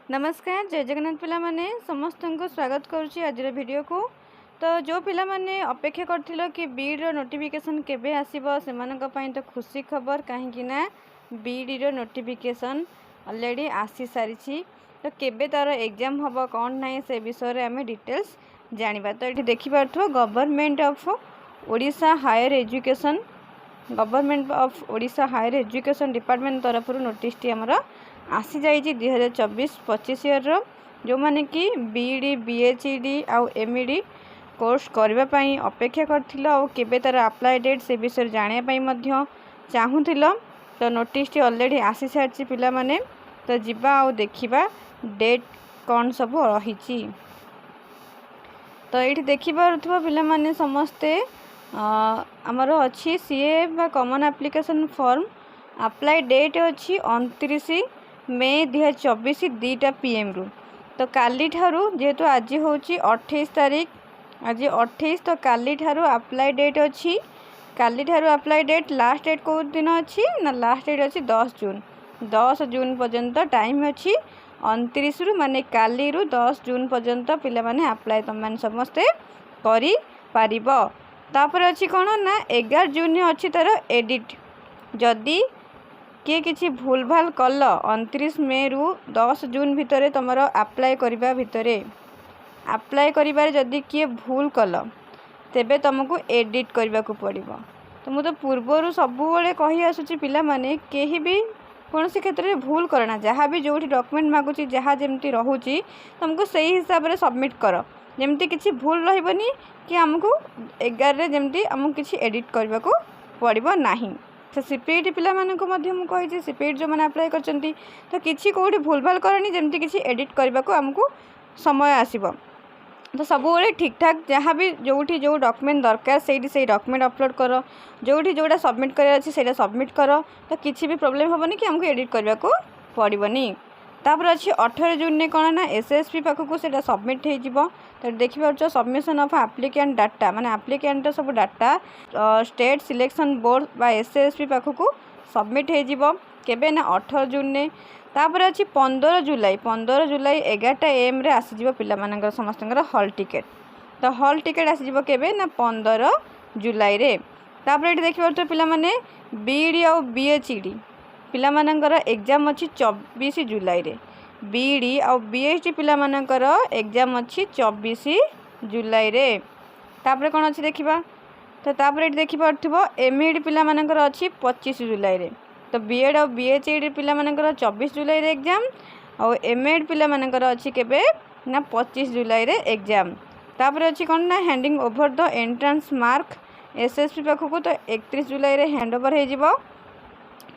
नमस्कार जय जगन्नाथ पिला माने समस्त को स्वागत करुच्ची आज वीडियो को। तो जो पिला माने अपेक्षा करथिलो कि बीड रो नोटिफिकेशन केबे आसीबो सेमानक पई तो खुशी खबर कहीं ना बीड रो नोटिफिकेशन ऑलरेडी आसी सारी। तो केबे तार एग्जाम हबो कौन नहीं से विषय रे हमें डिटेल्स जानिबा। तो ये देखि पारथो government of Odisha higher education government of Odisha higher education department तरफ नोटिस टी हमर आसी जाइए 2024-25 ईयर जो माने कि बीडी बीएचईडी आउ एमईडी कोर्स करने अपेक्षा कर तार अप्लाई डेट से विषय जानापी चाहूल। तो नोटिस टी ऑलरेडी आसी सारी पिला माने। तो जीवा आउ देखिबा डेट कौन सब रही। तो ये देखिपा पिला माने समस्ते आमर अच्छी सीए बा common application form apply date अच्छी 29 मे 2024 2टा PM रु। तो काली ठारू जेहेतु आज हूँ 28 तारीख आज 28 तो काली ठारू अप्लाई डेट अच्छी काली ठारू अप्लाई डेट लास्ट डेट को दिन अच्छी ना लास्ट डेट अच्छी 10 जून पर्यंत टाइम अच्छी 29 रु माने काली रु 10 जून पर्यंत पिला माने अप्लाई तुम मैंने समस्ते करी पारिबो। तापर अच्छी कौन ना 11 जून अच्छी तार एडिट जदि किए किसी भूल भाल कल 29 मे रु 10 जून भितर तुम अप्लाई करबा भितर अप्लाई करिबार जदि किए भूल कल तेबे तुमको एडिट करबा को पड़िबो। तो मु तो पूर्वर सबुबले कही आसुची पिला माने केही भी कौन सी क्षेत्र में भूल करना जहाँ भी जो डॉक्यूमेंट मागुची जहाँ जमती रोची तुमको सही हिसाब से सबमिट कर जमती किसी भूल रही कि आमको 11 जमती आमको किसी एडिट करबा को पड़िबो नाही। तो सीपीईटी पिला मानक कही सीपीईटी जो मैंने अप्लाई कर तो किसी कौटी भूल भाल करनी जमती किसी एडिट करने को आमको समय आसीबो। तो सब ठीक ठाक जहाँ भी जो डॉक्यूमेंट दरकार से डॉक्यूमेंट अपलोड कर जोड़ा सबमिट कर सबमिट कर तो किसी भी प्रॉब्लम हेनी कि आमको एडिट करने को पड़ोनी। तापर अच्छी 18 जून ने कौन ना एसएसपी पाखक से सबमिट हो। तो देखिए सबमिशन ऑफ एप्लिकेंट डाटा माने एप्लिकेंट सब डाटा स्टेट सिलेक्शन बोर्ड बा एसएसपी पाखक सबमिट हो केबे ना 18 जून ने। तापर अच्छी 15 जुलाई 11टा AM रे आसीजिवो पिला मानकर समस्तଙ୍କର हॉल टिकेट। तो हॉल टिकेट आसीजिवो केबे ना 15 जुलाई रे। तापर एठी देखि परतो पिला माने बीडी और बीएचईडी पिला मानकर एग्जाम अच्छी 24 जुलाई रे बीडी और बीएचडी पिला मानकर एग्जाम अच्छी 24 जुलाई रे। तापर कौन अच्छी देखिबा। तो तापर एठी देखि परथिबो एमईडी पिला मानकर अच्छी 25 जुलाई रे। तो बीएड और बीएचईडी पिला मानकर 24 जुलाई रे एग्जाम और एमएड पिला मानकर अच्छी केबे ना 25 जुलाई रे एग्जाम। तापर अच्छी कौन ना handing over the entrance mark SSP पाखक तो 31 जुलाई रे हैंड ओवर हो।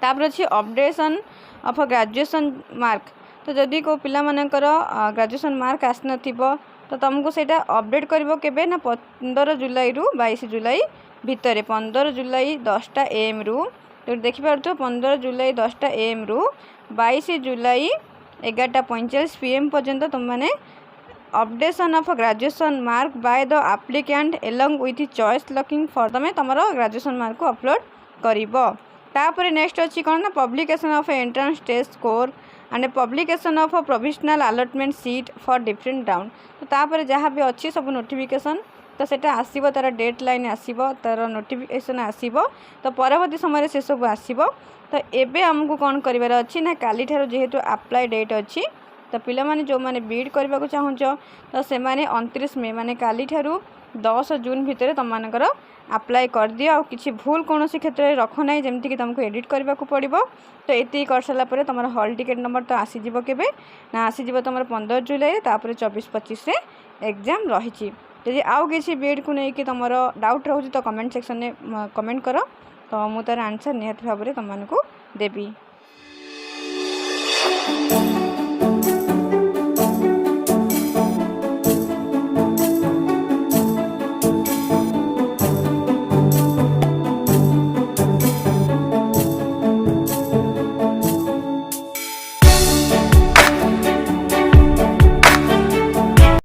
तापर अच्छी अपडेशन ऑफ ग्रेजुएशन मार्क तो जदि को पिला मानकर ग्रेजुएशन मार्क आसन तो तुमको सेटा अपडेट करिवो केबे ना 15 जुलाई रु 22 जुलाई भितर 15 जुलाई 10टा AM रु। तो देखि पारतो 15 जुलाई 10टा AM रु 22 जुलाई 11:45 PM पर्यंत तुम माने updation of graduation mark by the applicant along with choice locking for तमे तमरो ग्रेजुएशन मार्क को अपलोड करिवो। तापर नेक्स्ट अच्छी कौन ना publication of entrance test score and publication of provisional allotment seat for different round. तो तापर जहाँ भी अच्छी सब नोटिफिकेशन तो सेटा आसीबो तार डेट लाइन आसीबो तार नोटिफिकेशन आसीबो तो परवर्ती समय से सब आसीबो। तो एबे हमको कौन करिवार अच्छी ना काली ठारो जेहेतु अप्लाई डेट अच्छी तो पिला माने जो माने बीड करबा को चाहूच तो से माने 29 मे माने काली ठारू 10 जून भितर तुम मानकर अप्लाई कर दियो और किसी भूल कौन सी क्षेत्र में रख ना जमती कि तुमको एडिट करने को पड़ो। तो ये कर सारापर तुम हॉल टिकेट नंबर तो आसीजिवो केबे ना आसीजिवो तुम 15 जुलाई तापर 24-25 रे एग्जाम रही। यदि आउ किसी बीएड को लेकिन तुम डाउट रोचे तो कमेंट सेक्शन में कमेंट कर तो मुझे तार आंसर निहत भाव में तुमको देवी।